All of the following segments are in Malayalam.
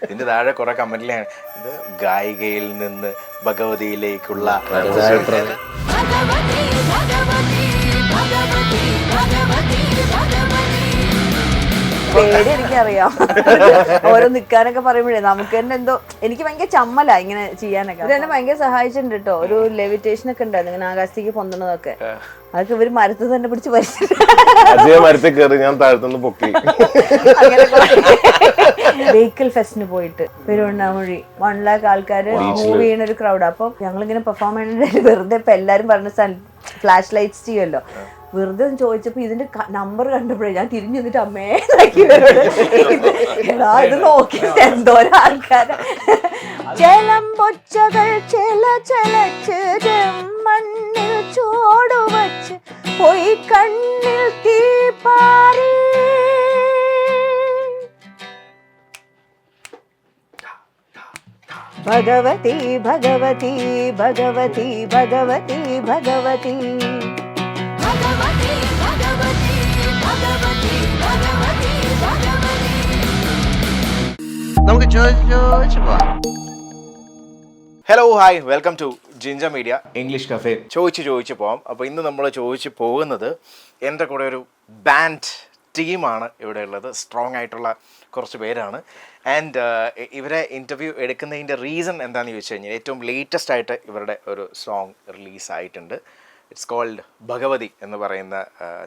ഇതിന്റെ താഴെ കുറെ കമന്റിലാണ് ഇത് ഗായികയിൽ നിന്ന് ഭഗവതിയിലേക്കുള്ള പേടി എനിക്കറിയാം. ഓരോ നിക്കാനൊക്കെ പറയുമ്പോഴേ നമുക്ക് തന്നെ എന്തോ എനിക്ക് ഭയങ്കര ചമ്മല ഇങ്ങനെ ചെയ്യാനൊക്കെ. ഇത് എന്നെ ഭയങ്കര സഹായിച്ചിട്ടുണ്ട് കേട്ടോ. ഒരു ലെവിറ്റേഷൻ ഒക്കെ ഉണ്ടായിരുന്നു ഇങ്ങനെ ആകാശത്തേക്ക് പൊന്തണതൊക്കെ. അതൊക്കെ ഇവര് മരത്തിൽ തന്നെ പിടിച്ച് മരത്തിൽ കയറി ഞാൻ താഴ്ത്തുനിന്ന് പൊക്കി. വെഹിക്കിൾ ഫെസ്റ്റിന് പോയിട്ട് പെരുവണ്ണാമൊഴി 1 lakh ആൾക്കാര് മൂവ് ചെയ്യുന്ന ഒരു ക്രൗഡ്. അപ്പൊ ഞങ്ങളിങ്ങനെ പെർഫോം ചെയ്യുന്നുണ്ട്. വെറുതെ ഇപ്പൊ എല്ലാരും പറഞ്ഞ ഫ്ലാഷ് ലൈറ്റ്സ് ചെയ്യുമല്ലോ. വെറുതെ ചോദിച്ചപ്പോ ഇതിന്റെ നമ്പർ കണ്ടപ്പോഴേ ഞാൻ തിരിഞ്ഞു നിന്നിട്ട് അമ്മേന്നാക്കി ഇത് നോക്കിയിട്ട് എന്തോരം ആൾക്കാര്. ചെലമ്പൊച്ചകൾ ചെലച്ച് മണ്ണിൽ ചോടുവച്ച് പോയി കണ്ണിൽ തീ പാറി. ഭഗവതി ഭഗവതി ഭഗവതി ഭഗവതി ഭഗവതി നമുക്ക് hello hi welcome to Ginger Media English Cafe. ചോദിച്ച് പോവാം. അപ്പോൾ ഇന്ന് നമ്മൾ ചോദിച്ച് പോകുന്നത് എൻ്റെ കൂടെ ഒരു ബാൻഡ് ടീമാണ് ഇവിടെ ഉള്ളത്. സ്ട്രോങ് ആയിട്ടുള്ള കുറച്ച് പേരാണ്. ആൻഡ് ഇവരെ ഇൻ്റർവ്യൂ എടുക്കുന്നതിൻ്റെ റീസൺ എന്താണെന്ന് ചോദിച്ചു കഴിഞ്ഞാൽ ഏറ്റവും ലേറ്റസ്റ്റ് ആയിട്ട് ഇവരുടെ ഒരു സോങ് റിലീസായിട്ടുണ്ട്. ഇറ്റ്സ് കോൾഡ് ഭഗവതി എന്ന് പറയുന്ന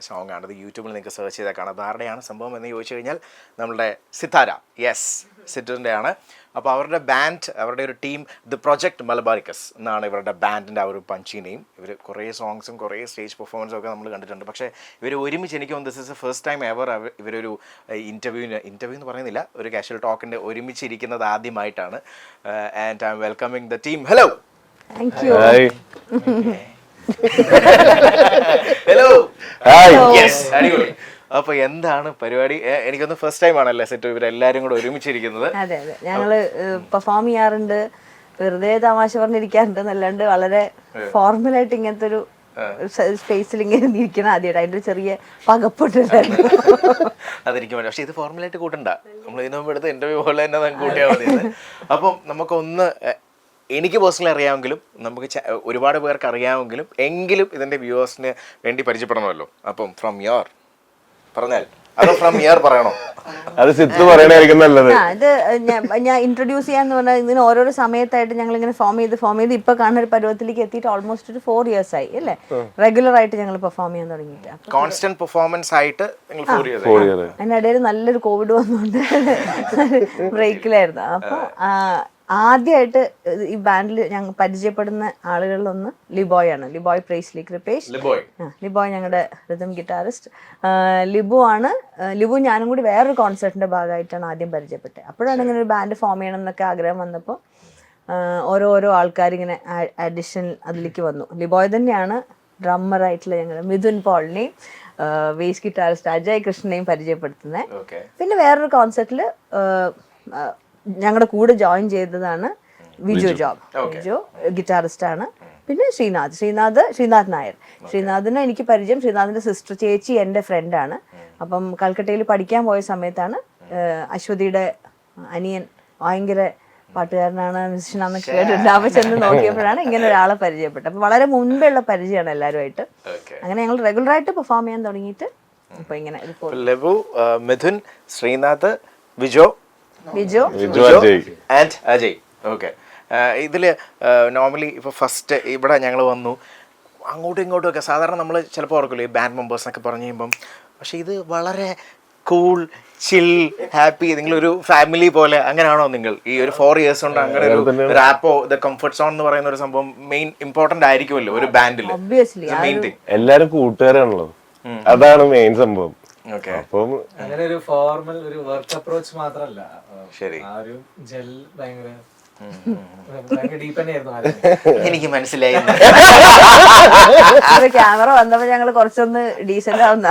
സോങ് ആണ്. ഇത് യൂട്യൂബിൽ നിങ്ങൾക്ക് സെർച്ച് ചെയ്താൽ കാണാം. അത് ആരുടെയാണ് സംഭവം എന്ന് ചോദിച്ചു കഴിഞ്ഞാൽ നമ്മളുടെ സിത്താര, സിറ്ററിൻ്റെ ആണ്. അപ്പോൾ അവരുടെ ബാൻഡ്, അവരുടെ ഒരു ടീം ദി പ്രൊജക്ട് മലബാരിക്കസ് എന്നാണ് ഇവരുടെ ബാൻഡിൻ്റെ ആ ഒരു പഞ്ചി നെയിം. ഇവർ കുറേ സോങ്സും കുറേ സ്റ്റേജ് പെർഫോമൻസും ഒക്കെ നമ്മൾ കണ്ടിട്ടുണ്ട്. പക്ഷേ ഇവർ ഒരുമിച്ച് എനിക്ക് തോന്നുന്നു this is A first time ever ഇവരൊരു ഇൻ്റർവ്യൂ എന്ന് പറയുന്നില്ല, ഒരു കാഷ്വൽ ടോക്കിൻ്റെ ഒരുമിച്ചിരിക്കുന്നത് ആദ്യമായിട്ടാണ്. And I M welcoming the team. Hello. Thank you. Hello. അടിപൊളി. അപ്പൊ എന്താണ് പരിപാടി? എനിക്കൊന്ന് ഫസ്റ്റ് ടൈം ആണല്ലേ സെറ്റ് ഇവരെല്ലാരും കൂടെ ഒരുമിച്ചിരിക്കുന്നത്? അതെ അതെ, ഞങ്ങള് പെർഫോം ചെയ്യാറുണ്ട്, വെറുതെ തമാശ പറഞ്ഞിരിക്കാറുണ്ട് എന്നല്ലാണ്ട് വളരെ ഫോർമലായിട്ട് ഇങ്ങനത്തെ ഒരു സ്പേസിൽ ഇങ്ങനെ ഇരിക്കണം ആദ്യമായിട്ട്. അതിന്റെ ചെറിയ പകപ്പുണ്ടായിരുന്നു. അതെനിക്ക് വേണ്ടി. പക്ഷെ ഇത് ഫോർമലായിട്ട് കൂട്ടണ്ട, നമ്മൾ ഇതിനു മുമ്പ് എടുത്ത് ഇന്റർവ്യൂ പോലെ തന്നെ കൂട്ടിയാൽ മതി. അപ്പം നമുക്കൊന്ന് എനിക്ക് പേഴ്സണലി അറിയാമെങ്കിലും നമുക്ക് ഒരുപാട് പേർക്ക് അറിയാമെങ്കിലും എങ്കിലും ഇതിന്റെ വ്യൂവേഴ്സിന് വേണ്ടി പരിചയപ്പെടണമല്ലോ. അപ്പം ഫ്രം യുവർ പറഞ്ഞാൽ അതോ ഫ്രം യുവർ പറയണോ? അത് സിത്ത് പറയണായിരിക്കും നല്ലത്. ഇത് ഞാൻ ഇൻട്രൊഡ്യൂസ് ചെയ്യാന്ന് പറഞ്ഞാൽ ഇതിന് ഓരോരോ സമയത്തായിട്ട് ഞങ്ങൾ ഇങ്ങനെ ഫോം ചെയ്ത് ഇപ്പൊ കാണുന്ന ഒരു പരുവത്തിലേക്ക് എത്തിയിട്ട് ഓൾമോസ്റ്റ് ഒരു 4 years ആയി അല്ലേ റെഗുലർ ആയിട്ട് ഞങ്ങൾ പെർഫോം ചെയ്യാൻ തുടങ്ങിയിട്ട്. കോൺസ്റ്റന്റ് പെർഫോമൻസ് ആയിട്ട് അതിനിടയിൽ നല്ലൊരു കോവിഡ് വന്നുകൊണ്ട് ബ്രേക്കിലായിരുന്നു. അപ്പൊ ആദ്യമായിട്ട് ഈ ബാൻഡിൽ ഞങ്ങൾ പരിചയപ്പെടുന്ന ആളുകളിലൊന്ന് ലിബോയ് ആണ്. ലിബോയ് പ്രൈസ്ലി കൃപേഷ്. ലിബോയ് ഞങ്ങളുടെ റിതം ഗിറ്റാറിസ്റ്റ്. ലിബു ഞാനും കൂടി വേറൊരു കോൺസെർട്ടിന്റെ ഭാഗമായിട്ടാണ് ആദ്യം പരിചയപ്പെട്ടത്. അപ്പോഴാണ് ഇങ്ങനെ ഒരു ബാൻഡ് ഫോം ചെയ്യണം എന്നൊക്കെ ആഗ്രഹം വന്നപ്പോൾ ഓരോ ആൾക്കാരിങ്ങനെ അഡിഷൻ അതിലേക്ക് വന്നു. ലിബോയ് തന്നെയാണ് ഡ്രമ്മറായിട്ടുള്ള ഞങ്ങൾ മിഥുൻ പോളിനെയും ബേസ് ഗിറ്റാറിസ്റ്റ് അജയ് കൃഷ്ണനെയും പരിചയപ്പെടുത്തുന്നത്. പിന്നെ വേറൊരു കോൺസെർട്ടിൽ ഞങ്ങളുടെ കൂടെ ജോയിൻ ചെയ്തതാണ് വിജു ജോബ്. വിജു ഗിറ്റാറിസ്റ്റ് ആണ്. പിന്നെ ശ്രീനാഥ് നായർ. ശ്രീനാഥിനെ എനിക്ക് പരിചയം, ശ്രീനാഥിന്റെ സിസ്റ്റർ ചേച്ചി എൻ്റെ ഫ്രണ്ടാണ്. അപ്പം കൽക്കട്ടയിൽ പഠിക്കാൻ പോയ സമയത്താണ് അശ്വതിയുടെ അനിയൻ ഭയങ്കര പാട്ടുകാരനാണ്, മ്യൂസിഷ്യനാണെന്ന് കേട്ടിട്ടുണ്ട്. അപ്പൊ ചെന്ന് നോക്കിയപ്പോഴാണ് ഇങ്ങനെ ഒരാളെ പരിചയപ്പെട്ടത്. അപ്പൊ വളരെ മുൻപുള്ള പരിചയമാണ് എല്ലാവരുമായിട്ട്. അങ്ങനെ ഞങ്ങൾ റെഗുലറായിട്ട് പെർഫോം ചെയ്യാൻ തുടങ്ങിയിട്ട് ഇപ്പൊ ഇങ്ങനെ മിഥുൻ, ശ്രീനാഥ്, വിജു ആൻഡ് അജയ്. ഓക്കെ. ഇതില് നോർമലി ഇപ്പൊ ഫസ്റ്റ് ഇവിടെ ഞങ്ങൾ വന്നു, അങ്ങോട്ടും ഇങ്ങോട്ടും ഒക്കെ സാധാരണ നമ്മൾ ചിലപ്പോൾ ഓർക്കില്ല ഈ ബാൻഡ് മെമ്പേഴ്സ് എന്നൊക്കെ പറഞ്ഞു കഴിയുമ്പം. പക്ഷെ ഇത് വളരെ കൂൾ, ചിൽ, ഹാപ്പി, നിങ്ങളൊരു ഫാമിലി പോലെ അങ്ങനെയാണോ നിങ്ങൾ ഈ ഒരു 4 years കൊണ്ട്? അങ്ങനെ ഒരു റാപ്പോ ദ കംഫർട്ട് സോൺ എന്ന് പറയുന്ന ഒരു സംഭവം മെയിൻ ഇമ്പോർട്ടന്റ് ആയിരിക്കുമല്ലോ ഒരു ബാൻഡിൽ. എല്ലാരും കൂട്ടുകാരാണല്ലോ, അതാണ് മെയിൻ സംഭവം. അപ്പം അങ്ങനെ ഒരു ഫോർമൽ ഒരു വർക്ക് അപ്രോച്ച് മാത്രമല്ല, ശരി, ആ ഒരു ജെൽ ഭയങ്കര ഡീപ്പ് തന്നെയായിരുന്നു. എനിക്ക് മനസ്സിലായി. ക്യാമറ വന്നപ്പോ ഞങ്ങള് കുറച്ചൊന്ന് ഡീസന്റ് ആവുന്ന,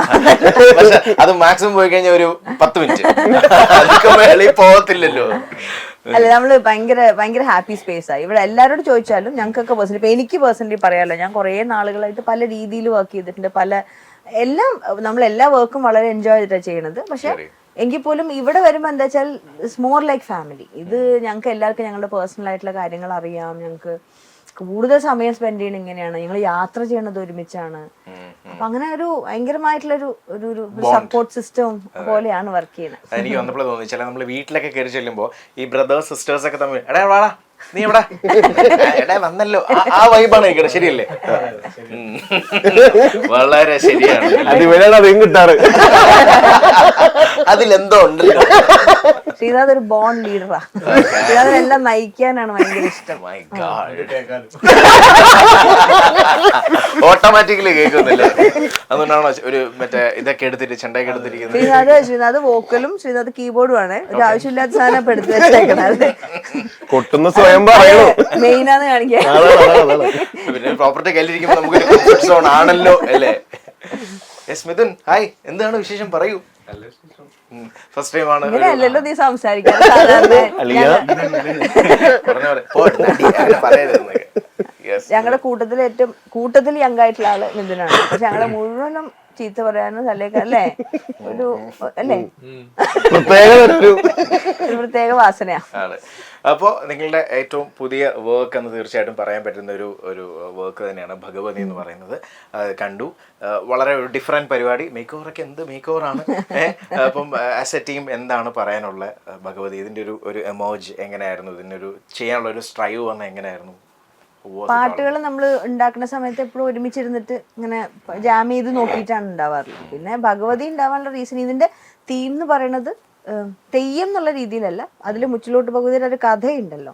അത് മാക്സിമം പോയി കഴിഞ്ഞാൽ ഒരു 10 minutes പോകത്തില്ലല്ലോ. അല്ല, നമ്മള് ഭയങ്കര ഹാപ്പി സ്പേസ് ആയി ഇവിടെ. എല്ലാവരോടും ചോദിച്ചാലും ഞങ്ങൾക്കൊക്കെ പേഴ്സണലി, ഇപ്പൊ എനിക്ക് പേഴ്സണലി പറയാമല്ലോ, ഞാൻ കുറെ നാളുകളായിട്ട് പല രീതിയിൽ വർക്ക് ചെയ്തിട്ടുണ്ട്. നമ്മളെല്ലാ വർക്കും വളരെ എൻജോയ് ചെയ്തിട്ടാണ് ചെയ്യണത്. പക്ഷെ എങ്കിൽ പോലും ഇവിടെ വരുമ്പോൾ എന്താ വെച്ചാൽ ഇറ്റ്സ് മോർ ലൈക്ക് ഫാമിലി. ഇത് ഞങ്ങൾക്ക് എല്ലാവർക്കും ഞങ്ങളുടെ പേഴ്സണൽ ആയിട്ടുള്ള കാര്യങ്ങൾ അറിയാം. ഞങ്ങൾക്ക് കൂടുതൽ സമയം സ്പെൻഡ് ചെയ്യണം ഇങ്ങനെയാണ്. ഞങ്ങൾ യാത്ര ചെയ്യണത് ഒരുമിച്ചാണ്. അപ്പൊ അങ്ങനെ ഒരു ഭയങ്കരമായിട്ടുള്ള ഒരു സപ്പോർട്ട് സിസ്റ്റം പോലെയാണ് വർക്ക് ചെയ്യുന്നത്. എനിക്ക് വന്നപ്പോൾ തോന്നി ചില നമ്മൾ വീട്ടിലൊക്കെ കയറി ചെല്ലുമ്പോൾ ഈ ബ്രദേഴ്സ് സിസ്റ്റേഴ്സ് ഒക്കെ തമ്മിൽ എടാ വാടാ നീ എവിടെ എടാ വന്നല്ലോ ആ വൈബാണ് എനിക്കത്. ശരിയല്ലേ? വളരെ ശരിയാണ്. അധികം കിട്ടാറ്. അതിലെന്തോ ഉണ്ടല്ലോ. ശ്രീനാഥ് ഒരു ബോൺ ലീഡറാ. ശ്രീനാഥിനെല്ലാം നയിക്കാനാണ് ഭയങ്കര ഇഷ്ടം. ഓട്ടോമാറ്റിക്കലി കേൾക്കുന്നില്ലേ? അതുകൊണ്ടാണോ ഒരു മറ്റേ ഇതൊക്കെ എടുത്തിട്ട് ചെണ്ടയൊക്കെ എടുത്തിരിക്കുന്നത്? ശ്രീനാഥ് വോക്കലും ശ്രീനാഥ് കീബോർഡും ആണ്. ഒരു ആവശ്യമില്ലാത്ത സാധനം ഇപ്പൊ എടുത്ത് വെച്ചേക്കണത്. കൊട്ടുന്ന സ്വയം പറയൂ മെയിനാന്ന് കാണിക്കാൻ. പിന്നെ പ്രോപ്പർട്ടി കയ്യിലിരിക്കുമ്പോ നമുക്ക് കംഫർട്ട് സോൺ ആണല്ലോ അല്ലേ? മിഥുൻ ഹായ്, എന്താണ് വിശേഷം? പറയൂ. ഫസ്റ്റ് ടൈം ആണ് ഇങ്ങനെയല്ലല്ലോ നീ സംസാരിക്കാൻ ഞങ്ങളുടെ കൂട്ടത്തിൽ യങ് ആയിട്ടുള്ള ആള് മിഥുനാണ്. പക്ഷെ ഞങ്ങളെ മുഴുവനും ചീത്ത പറയാനും തല്ലേക്ക അല്ലേ ഒരു അല്ലേ ഒരു പ്രത്യേക വാസനയാ. അപ്പോൾ നിങ്ങളുടെ ഏറ്റവും പുതിയ വർക്ക് എന്ന് തീർച്ചയായിട്ടും പറയാൻ പറ്റുന്ന ഒരു വർക്ക് തന്നെയാണ് ഭഗവതി എന്ന് പറയുന്നത്. കണ്ടു, വളരെ ഒരു ഡിഫറെൻറ്റ് പരിപാടി. മേക്ക് ഓവറൊക്കെ എന്ത് മേക്ക് ഓവറാണ്. അപ്പം ആസ് എ ടീം എന്താണ് പറയാനുള്ള ഭഗവതി? ഇതിൻ്റെ ഒരു എമോജ് എങ്ങനെയായിരുന്നു? ഇതിനൊരു ചെയ്യാനുള്ള ഒരു സ്ട്രൈവ് വന്ന എങ്ങനെയായിരുന്നു? പാട്ടുകൾ നമ്മൾ ഉണ്ടാക്കുന്ന സമയത്ത് എപ്പോഴും ഒരുമിച്ചിരുന്നിട്ട് ഇങ്ങനെ ജാം ചെയ്ത് നോക്കിയിട്ടാണ് ഉണ്ടാവാറുള്ളത്. പിന്നെ ഭഗവതി ഉണ്ടാവാനുള്ള റീസൺ ഇതിന്റെ തീം എന്ന് പറയുന്നത് തെയ്യം എന്നുള്ള രീതിയിലല്ല. അതിൽ മുച്ചിലോട്ട് ഭഗവതിയുടെ ഒരു കഥയുണ്ടല്ലോ.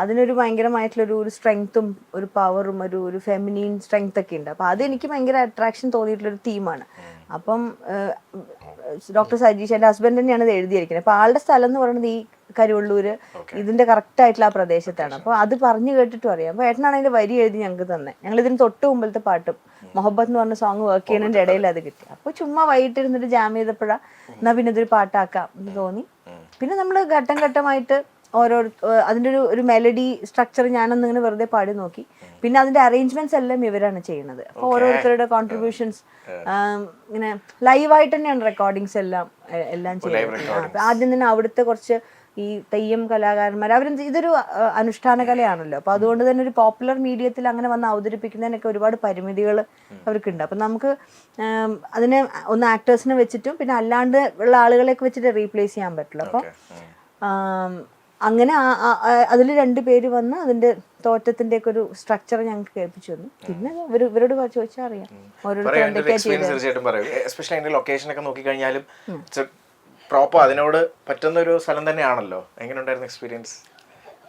അതിനൊരു ഭയങ്കരമായിട്ടുള്ള ഒരു സ്ട്രെങ്ത്തും ഒരു പവറും ഒരു ഫെമിനീൻ സ്ട്രെങ്ത് ഒക്കെ ഉണ്ട്. അപ്പൊ അതെനിക്ക് ഭയങ്കര അട്രാക്ഷൻ തോന്നിയിട്ടുള്ളൊരു തീമാണ്. അപ്പം ഡോക്ടർ സജീഷ് എൻ്റെ ഹസ്ബൻഡ് തന്നെയാണ് ഇത് എഴുതിയിരിക്കുന്നത്. അപ്പൊ ആളുടെ സ്ഥലം എന്ന് പറയുന്നത് ഈ കരുവള്ളൂര് ഇതിന്റെ കറക്റ്റ് ആയിട്ടുള്ള ആ പ്രദേശത്താണ്. അപ്പൊ അത് പറഞ്ഞു കേട്ടിട്ടും അറിയാം. അപ്പൊ ഏട്ടനാണ് അതിന്റെ വരി എഴുതി ഞങ്ങൾക്ക് തന്നെ. ഞങ്ങൾ ഇതിന് തൊട്ട് മുമ്പത്തെ പാട്ടും മൊഹബത്ത് എന്ന് പറഞ്ഞ സോങ് വർക്ക് ചെയ്യുന്നതിന്റെ ഇടയിൽ അത് കിട്ടി. അപ്പൊ ചുമ്മാ വൈകിട്ടിരുന്നിട്ട് ജാം ചെയ്തപ്പോഴാ എന്നാ പിന്നെ ഇതൊരു പാട്ടാക്കാം എന്ന് തോന്നി. പിന്നെ നമ്മൾ ഘട്ടം ഘട്ടമായിട്ട് അതിന്റെ ഒരു മെലഡി സ്ട്രക്ചർ ഞാനൊന്ന് ഇങ്ങനെ വെറുതെ പാടി നോക്കി. പിന്നെ അതിന്റെ അറേഞ്ച്മെന്റ്സ് എല്ലാം ഇവരാണ് ചെയ്യുന്നത്. അപ്പൊ ഓരോരുത്തരുടെ കോൺട്രിബ്യൂഷൻസ് ഇങ്ങനെ ലൈവായിട്ട് തന്നെയാണ് റെക്കോർഡിങ്സ് എല്ലാം ചെയ്യുന്നത്. ആദ്യം തന്നെ അവിടുത്തെ കുറച്ച് ഈ തെയ്യം കലാകാരന്മാർ ഇതൊരു അനുഷ്ഠാന കലയാണല്ലോ. അപ്പൊ അതുകൊണ്ട് തന്നെ ഒരു പോപ്പുലർ മീഡിയത്തിൽ അങ്ങനെ വന്ന് അവതരിപ്പിക്കുന്നതിനൊക്കെ ഒരുപാട് പരിമിതികൾ അവർക്കുണ്ട്. അപ്പൊ നമുക്ക് അതിനെ ഒന്ന് ആക്ടേഴ്സിനെ വെച്ചിട്ടും പിന്നെ അല്ലാണ്ട് ഉള്ള ആളുകളെയൊക്കെ വെച്ചിട്ട് റീപ്ലേസ് ചെയ്യാൻ പറ്റില്ല. അപ്പൊ അങ്ങനെ അതിൽ 2 പേര് വന്ന് അതിന്റെ തോറ്റത്തിന്റെ ഒക്കെ ഒരു സ്ട്രക്ചർ ഞങ്ങൾക്ക് കേൾപ്പിച്ചു തന്നു. പിന്നെ ഇവരോട് ചോദിച്ചാൽ അറിയാം നോക്കിക്കഴിഞ്ഞാലും പ്രോപ്പർ അതിനോട് പറ്റുന്ന ഒരു സ്ഥലം തന്നെയാണല്ലോ. എങ്ങനെയുണ്ടായിരുന്നു എക്സ്പീരിയൻസ്?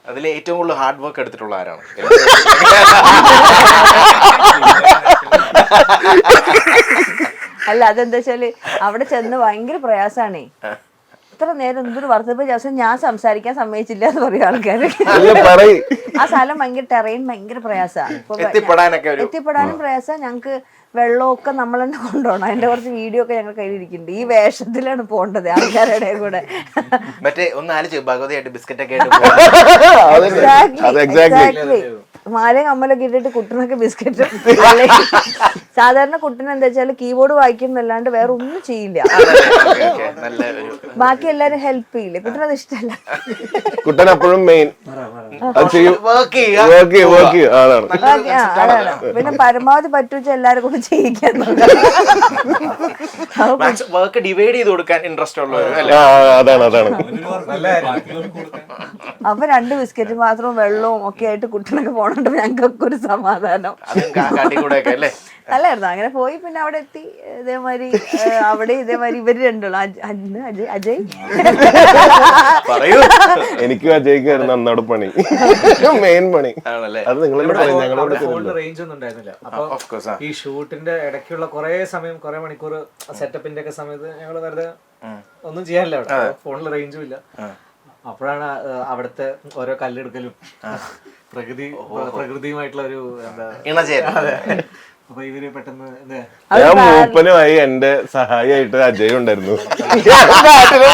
അതിൽ ഏറ്റവും കൂടുതൽ ഹാർഡ് വർക്ക് എടുത്തിട്ടുള്ള ആരാണ്? അല്ല, അതെന്താ വെച്ചാല് അവിടെ ചെന്ന് ഭയങ്കര പ്രയാസാണേ. ഇത്ര നേരം എന്തൊരു വർദ്ധപ്പ ദിവസം ഞാൻ സംസാരിക്കാൻ സമ്മതിച്ചില്ല എന്ന് പറയും ആൾക്കാര്. ആ സ്ഥലം ഭയങ്കര ടെറൈൻ ഭയങ്കര പ്രയാസമാണ്. എത്തിപ്പെടാനും പ്രയാസം. ഞങ്ങക്ക് വെള്ളമൊക്കെ നമ്മൾ തന്നെ കൊണ്ടുപോകണം. അതിന്റെ കുറച്ച് വീഡിയോ ഒക്കെ ഞങ്ങൾ കയ്യിലിരിക്കുന്നുണ്ട്. ഈ വേഷത്തിലാണ് പോകേണ്ടത് ആൾക്കാരുടെ കൂടെ. മാലയും കമ്മലൊക്കെ ഇട്ടിട്ട് കുട്ടനൊക്കെ ബിസ്ക്കറ്റും. സാധാരണ കുട്ടൻ എന്താ വെച്ചാൽ കീബോർഡ് വായിക്കുന്നല്ലാണ്ട് വേറെ ഒന്നും ചെയ്യില്ല. ബാക്കി എല്ലാരും ഹെൽപ്പ് ചെയ്യില്ലേ. കുട്ടനത് ഇഷ്ടമല്ല. കുട്ടൻ എപ്പോഴും മെയിൻ അതാണ്. പിന്നെ പരമാവധി പറ്റുവെച്ചാൽ എല്ലാരും കൂടെ ചെയ്യിക്കാൻ അപ്പൊ 2 ബിസ്ക്കറ്റ് മാത്രവും വെള്ളവും ഒക്കെ ആയിട്ട് കുട്ടനൊക്കെ പോണോണ്ട് ഞങ്ങൾക്കൊക്കെ ഒരു സമാധാനം. നല്ലായിരുന്നു. അങ്ങനെ പോയി പിന്നെ അവിടെ എത്തി. ഇതേമാതിരി അവിടെ ഇതേമാതിരി ഇവര് 2 അജയ് എനിക്കും അജയ്ക്കായിരുന്നു അന്നോട് പണി, മെയിൻ പണി. അത് റേഞ്ച് ഒന്നും ഉണ്ടായിരുന്നില്ല. അപ്പൊ ഈ ഷൂട്ടിന്റെ ഇടയ്ക്കുള്ള കുറെ സമയം, കുറെ മണിക്കൂർ സെറ്റപ്പിന്റെ ഒക്കെ സമയത്ത് ഞങ്ങള് വെറുതെ ഒന്നും ചെയ്യാനില്ല. അവിടെ ഫോണിൽ റേഞ്ചും ഇല്ല. അപ്പോഴാണ് അവിടുത്തെ ഓരോ കല്ലെടുക്കലും പ്രകൃതിയുമായിട്ടുള്ള ഒരു എന്താ. അപ്പൊ ഇവര് പെട്ടെന്ന് ഞാൻ മൂപ്പനുമായി എന്റെ സഹായിയായിട്ട് അജയ് ഉണ്ടായിരുന്നു.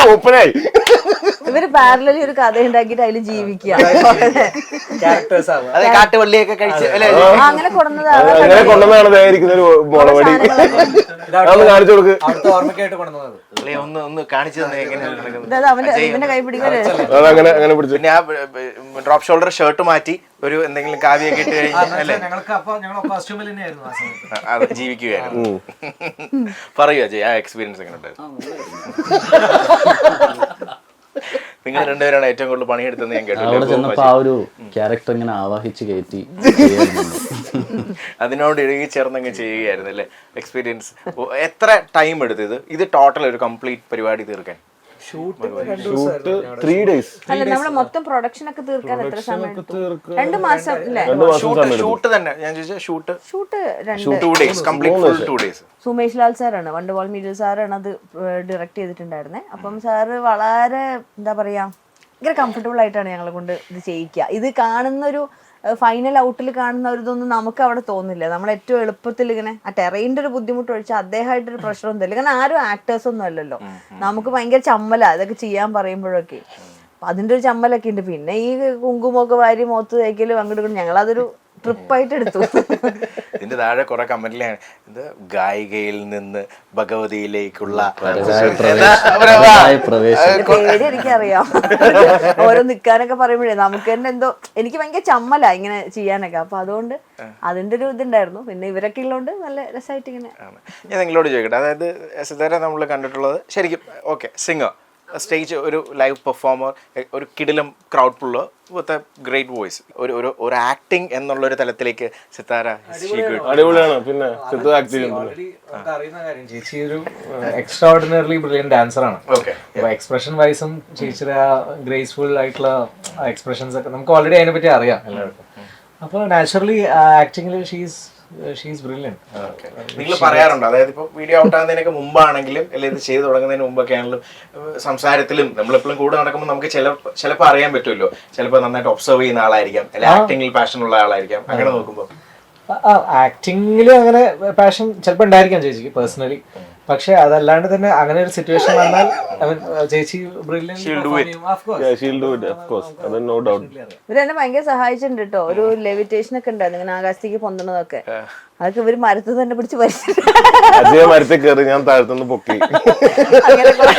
മൂപ്പനായി ഇവര് പാരലലി ഒരു കഥ ഉണ്ടാക്കിയിട്ട് അതിൽ ജീവിക്കുക. ക്യാരക്ടേഴ്സ് ആവുക. അതെ, കാട്ടുവള്ളിയൊക്കെ കഴിച്ച് അല്ലെ അങ്ങനെ കൊടുന്നത് അങ്ങനെ കൊണ്ടുവന്നാണ് ദയായിരിക്കുന്ന ഒരു മുളവടി. അതൊന്ന് കാണിച്ചു കൊടുക്ക്. അവിടുത്തെ ഓർമ്മയ്ക്കായിട്ട് കൊണ്ടുവന്നത്. ഒന്ന് കാണിച്ചു തന്നെ എങ്ങനെയാണ് അവന്റെ കൈ പിടിക്കാൻ അങ്ങനെ പിടിച്ചു. പിന്നെ ആ ഡ്രോപ്പ് ഷോൾഡർ ഷർട്ട് മാറ്റി ഒരു എന്തെങ്കിലും കാവ്യൊക്കെ ഇട്ട് കഴിഞ്ഞാൽ അല്ലേ ഞങ്ങൾ കോസ്റ്റ്യൂമിൽ തന്നെയായിരുന്നു ആ സമയത്ത്. അത് ജീവിക്കുകയായിരുന്നു. പറയൂ അജയ്, ആ എക്സ്പീരിയൻസ് എങ്ങനെ ഉണ്ടായിരുന്നു? നിങ്ങൾ രണ്ടുപേരാണ് ഏറ്റവും കൂടുതൽ പണിയെടുത്തെന്ന് ഞാൻ കേട്ടു. അവിടെ ചെന്നപ്പോ ആ ഒരു ക്യാരക്ടർ ഇങ്ങനെ ആവാഹിച്ച് കയറ്റി അതിനോട് ഇഴുകി ചേർന്നങ്ങ് ചെയ്യുകയായിരുന്നു അല്ലേ എക്സ്പീരിയൻസ്. എത്ര ടൈം എടുത്തത് ഇത് ടോട്ടൽ ഒരു കംപ്ലീറ്റ് പരിപാടി തീർക്കാൻ? Shoot 3 days. അല്ല നമ്മുടെ മൊത്തം പ്രൊഡക്ഷൻ ഒക്കെ തീർക്കാൻ എത്ര സമയം എടുത്തു? 2 മാസം അല്ലേ? ഷൂട്ട് തന്നെ ഞാൻ ചോദിച്ചാൽ shoot 2 days complete full 2 days. Sumesh Lal സാറാണ്, വണ്ടർവാൾ മീഡിയ സാറാണ് അത് ഡയറക്ട് ചെയ്തിട്ടുണ്ടായിരുന്നത്. അപ്പം സാറ് വളരെ എന്താ പറയാ ഭയങ്കര കംഫർട്ടബിൾ ആയിട്ടാണ് ഞങ്ങളെ കൊണ്ട് ഇത് ചെയ്യിക്കുക. ഇത് കാണുന്നൊരു ഫൈനൽ ഔട്ടിൽ കാണുന്ന ഒരു ഇതൊന്നും നമുക്ക് അവിടെ തോന്നില്ല. നമ്മൾ ഏറ്റവും എളുപ്പത്തിൽ ഇങ്ങനെ ആ ടെറൈൻ്റെ ഒരു ബുദ്ധിമുട്ട് ഒഴിച്ചാൽ അദ്ദേഹമായിട്ടൊരു പ്രഷറൊന്നും ഇല്ല. കാരണം ആരും ആക്ടേഴ്സ് ഒന്നും അല്ലല്ലോ. നമുക്ക് ഭയങ്കര ചമ്മല ഇതൊക്കെ ചെയ്യാൻ പറയുമ്പോഴൊക്കെ. അപ്പൊ അതിന്റെ ഒരു ചമ്മലൊക്കെ ഉണ്ട്. പിന്നെ ഈ കുങ്കുമൊക്കെ വാരി മുഖത്ത് തേക്കലും അങ്ങോട്ട് ഞങ്ങളതൊരു ട്രിപ്പായിട്ട് എടുത്തു. ഇതിന്റെ താഴെ കുറെ കമന്റിലാണ് ഇത് ഗായികയിൽ നിന്ന് ഭഗവതിയിലേക്കുള്ള പേടി എനിക്കറിയാം. ഓരോ നിക്കാനൊക്കെ പറയുമ്പോഴേ നമുക്ക് തന്നെ എന്തോ എനിക്ക് ഭയങ്കര ചമ്മല ഇങ്ങനെ ചെയ്യാനൊക്കെ. അപ്പൊ അതുകൊണ്ട് അതിന്റെ ഒരു ഇതുണ്ടായിരുന്നു. പിന്നെ ഇവരൊക്കെ ഉള്ളതുകൊണ്ട് നല്ല രസമായിട്ട് ഇങ്ങനെ. ഞാൻ നിങ്ങളോട് ചോദിക്കട്ടെ, അതായത് സിതാര നമ്മൾ കണ്ടിട്ടുള്ളത് ശരിക്കും ഓക്കെ സിംഗർ, സ്റ്റേജ് ഒരു ലൈവ് പെർഫോമർ, ഒരു കിടിലം crowd puller with a great voice, ഒരു ആക്ടിങ് എന്നുള്ളൊരു തലത്തിലേക്ക് സിതാര അടിപൊളിയാണ്. പിന്നെ അറിയുന്ന കാര്യം ചേച്ചി ഒരു എക്സ്ട്രാordinarily ബ്രില്യന്റ് ഡാൻസർ ആണ്. എക്സ്പ്രഷൻ വൈസും ചേച്ചിയുടെ ഗ്രേസ്ഫുൾ ആയിട്ടുള്ള എക്സ്പ്രഷൻസ് ഒക്കെ നമുക്ക് ഓൾറെഡി അതിനെ പറ്റി അറിയാം എല്ലാവർക്കും. അപ്പോൾ നാച്ചുറലി ആക്ടിങ്ങിൽ ഷീസ് ബ്രില്യന്റ്. നിങ്ങൾ പറയാറുണ്ട്, അതായത് ഇപ്പോൾ വീഡിയോ ഔട്ട് ആകുന്നതിനൊക്കെ മുമ്പാണെങ്കിലും അല്ലെങ്കിൽ ഇത് ചെയ്ത് തുടങ്ങുന്നതിന് മുമ്പൊക്കെ ആണെങ്കിലും സംസാരത്തിലും നമ്മളെപ്പോഴും കൂടെ നടക്കുമ്പോൾ നമുക്ക് ചിലപ്പോൾ അറിയാൻ പറ്റുമല്ലോ, ചിലപ്പോൾ നന്നായിട്ട് ഒബ്സർവ് ചെയ്യുന്ന ആളായിരിക്കാം, അല്ലെങ്കിൽ ആക്ടിങ്ങിൽ പാഷൻ ഉള്ള ആളായിരിക്കാം. അങ്ങനെ നോക്കുമ്പോൾ ആക്ടിങ്ങിൽ അങ്ങനെ പാഷൻ ചിലപ്പോൾ ഉണ്ടായിരിക്കാം ചേച്ചിക്ക് പേഴ്സണലി. പക്ഷെ അതല്ലാണ്ട് തന്നെ അങ്ങനെ ഒരു സിറ്റുവേഷൻ വന്നാൽ ചേച്ചി ഇവരെന്നെ ഭയങ്കര സഹായിച്ചിട്ടുണ്ട് കേട്ടോ. ഒരു ലെവിറ്റേഷൻ ഒക്കെ ഉണ്ടായിരുന്നു ഇങ്ങനെ ആകാശത്തേക്ക് പൊന്തണതൊക്കെ. അതൊക്കെ ഇവര് മരത്തിൽ തന്നെ പിടിച്ച് മരത്തിൽ കയറി ഞാൻ താഴ്ത്തുനിന്ന് പൊക്കി. അങ്ങനെ കുറെ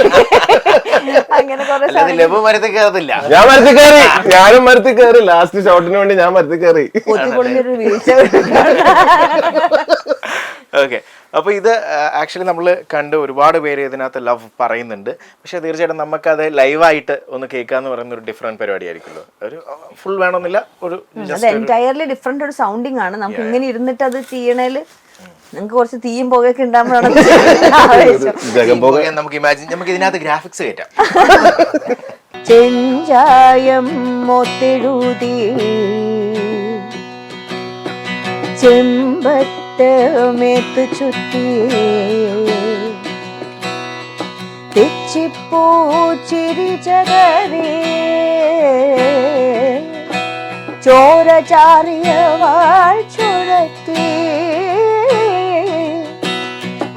ഞാൻ മരത്തിൽ കയറി, ഞാനും മരത്തിൽ കയറി. ലാസ്റ്റ് ഷോട്ടിന് വേണ്ടി ഞാൻ മരത്തിൽ കയറി. പൊത്തിപ്പൊളിഞ്ഞൊരു വീഴ്ച. ഓക്കെ, അപ്പോൾ ഇത് ആക്ച്വലി നമ്മൾ കണ്ട് ഒരുപാട് പേര് ഇതിനകത്ത് ലവ് പറയുന്നുണ്ട്. പക്ഷെ തീർച്ചയായിട്ടും നമുക്കത് ലൈവായിട്ട് ഒന്ന് കേൾക്കാന്ന് പറയുന്ന ഒരു ഡിഫറെന്റ് പരിപാടി ആയിരിക്കുമല്ലോ. ഒരു ഫുൾ വേണമെന്നില്ല, ഒരു എൻറ്റയർലി ഡിഫറെന്റ് ഒരു സൗണ്ടിങ് ആണ്. നമുക്ക് ഇങ്ങനെ ഇരുന്നിട്ട് അത് ചെയ്യണേല് നിങ്ങൾക്ക് കുറച്ച് തീയും പുകയൊക്കെ ഉണ്ടാകുമ്പോഴാണ് നമുക്ക് ഇമാജിൻ, നമുക്ക് ഇതിനകത്ത് ഗ്രാഫിക്സ് കയറ്റാം. ചെഞ്ചായം മൊത്തെഴുതി ചെമ്പത്ത് ചുറ്റി തെച്ചിപ്പൂ ചിരിചകരേ ചോര ചാറിയ വാഴ്ചുഴത്തി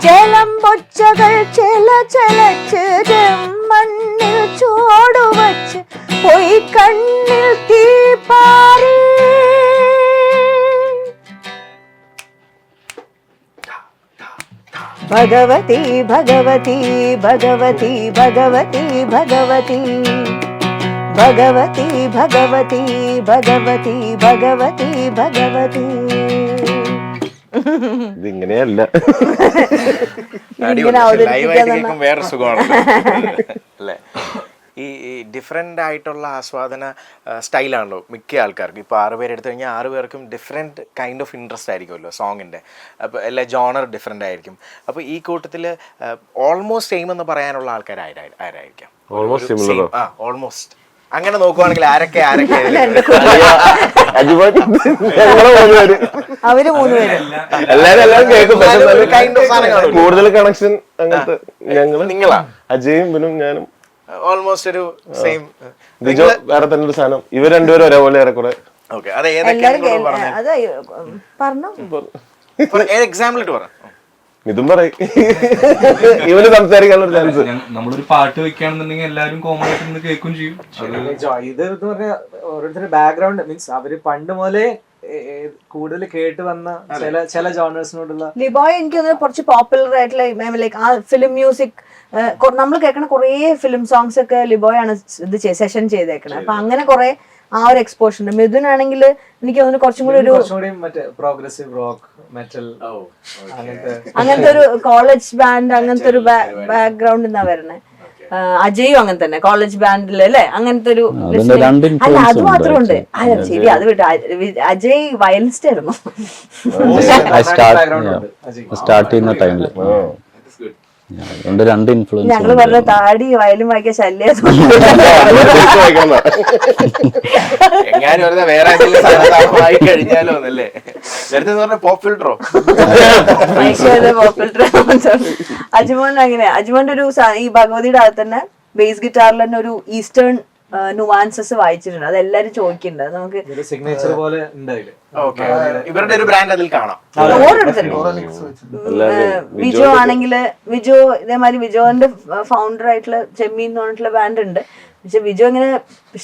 ചെലമ്പൊച്ചകൾ ചെലച്ച് മണ്ണിൽ ചോടുവച്ച് പൊയ് കണ്ണിൽ തീ പാറി ഭഗവതി ഭഗവതി ഭഗവതി ഭഗവതി ഭഗവതി ഭഗവതി ഭഗവതി ഭഗവതി ഭഗവതി ഭഗവതി. ഇതിങ്ങനെയല്ല, വേറെ സുഖമാണ് അല്ലേ. ഈ ഡിഫറെൻ്റ് ആയിട്ടുള്ള ആസ്വാദന സ്റ്റൈലാണല്ലോ മിക്ക ആൾക്കാർക്കും. ഇപ്പോൾ 6 പേര് എടുത്തു കഴിഞ്ഞാൽ 6 പേർക്കും ഡിഫറെൻറ്റ് കൈൻഡ് ഓഫ് ഇൻട്രസ്റ്റ് ആയിരിക്കുമല്ലോ സോങ്ങിൻ്റെ. അപ്പോൾ എല്ലാ ജോണർ ഡിഫറെൻ്റ് ആയിരിക്കും. അപ്പോൾ ഈ കൂട്ടത്തിൽ ഓൾമോസ്റ്റ് സെയിം എന്ന് പറയാനുള്ള ആൾക്കാർ ആരായിരിക്കാം? ഓൾമോസ്റ്റ് അങ്ങനെ നോക്കുവാണെങ്കിൽ ആരൊക്കെ അവര് 3 പേര് കൂടുതൽ കണക്ഷൻ അങ്ങനത്തെ നിങ്ങളാ അജയും ഇവനും ഞാനും ഓൾമോസ്റ്റ് ഒരു സെയിം. ദിജോ വേറെ തന്നെ ഒരു സാധനം. ഇവർ രണ്ടുപേരും ഒരേപോലെ ഏറെക്കുറെ. എക്സാമ്പിൾ ഇട്ട് പറ. ഇതും പറയും ഇവന് സംസാരിക്കാനുള്ള ചാൻസ്. നമ്മളൊരു പാട്ട് വെക്കുകയാണെന്നുണ്ടെങ്കിൽ എല്ലാവരും കോമൺ ആയിട്ട് നിന്ന് കേൾക്കും ചെയ്യും. ഇത് എന്ന് പറഞ്ഞാൽ ഓരോരുത്തരുടെ ബാക്ക്ഗ്രൗണ്ട് മീൻസ് അവര് പണ്ട് മുതലേ കൂടുതൽ കേട്ട് വന്ന ചില ജോണേഴ്സിനോടുള്ള ലിബോയ് എനിക്ക് തോന്നുന്നു കുറച്ച് പോപ്പുലർ ആയിട്ടുള്ള ലൈക്ക് ആ ഫിലിം മ്യൂസിക് നമ്മൾ കേൾക്കണ കുറേ ഫിലിം സോങ്സ് ഒക്കെ ലിബോയ് ആണ് ഇത് സെഷൻ ചെയ്തേക്കണത്. അപ്പൊ അങ്ങനെ കുറെ ആ ഒരു എക്സ്പോഷർ ഉണ്ട്. മിഥുൻ ആണെങ്കിൽ എനിക്ക് തോന്നുന്നു കുറച്ചും കൂടി ഒരു മറ്റേ പ്രോഗ്രസീവ് റോക്ക് മെറ്റൽ അങ്ങനത്തെ ഒരു കോളേജ് ബാൻഡ് അങ്ങനത്തെ ഒരു ബാക്ക്ഗ്രൗണ്ട് എന്നാ വരണേ. അജയും അങ്ങനെ തന്നെ കോളേജ് ബാൻഡിൽ അല്ലെ അങ്ങനത്തെ ഒരു അല്ല അത് മാത്രമുണ്ട്. അല്ല ശരി അത് വിട്ടു. അജയ് വയലിനിസ്റ്റ് ആയിരുന്നു. സ്റ്റാർട്ട് ചെയ്യുന്ന ടൈമില് അതുകൊണ്ട് രണ്ട് ഇൻഫ്ലുവൻസ്. ഞങ്ങള് പറഞ്ഞ താടി വയലും വായിക്കാൻ ശല്യം എങ്ങാനും വേറെ ആയി കഴിഞ്ഞാലോ എന്നല്ലേ പോപ്പ് ഫിൽട്ടറോ. അജ്മോൻ അങ്ങനെ അജ്മോന്റെ ഒരു ഈ ഭഗവതിയുടെ അകത്ത് തന്നെ ബേസ് ഗിറ്റാറിൽ തന്നെ ഒരു ഈസ്റ്റേൺ നുവാൻസസ് വായിച്ചിട്ടുണ്ട്. അത് എല്ലാരും ചോദിക്കുന്നുണ്ട്. നമുക്ക് സിഗ്നേച്ചർ പോലെ ഇവരുടെ ഒരു ബ്രാൻഡ് അതിൽ കാണാം. വിജോ ആണെങ്കില് വിജോ ഇതേമാതിരി വിജോന്റെ ഫൗണ്ടർ ആയിട്ടുള്ള ചെമ്മീൻ എന്ന് പറഞ്ഞിട്ടുള്ള ബാൻഡ് ഉണ്ട്. പക്ഷെ വിജോ ഇങ്ങനെ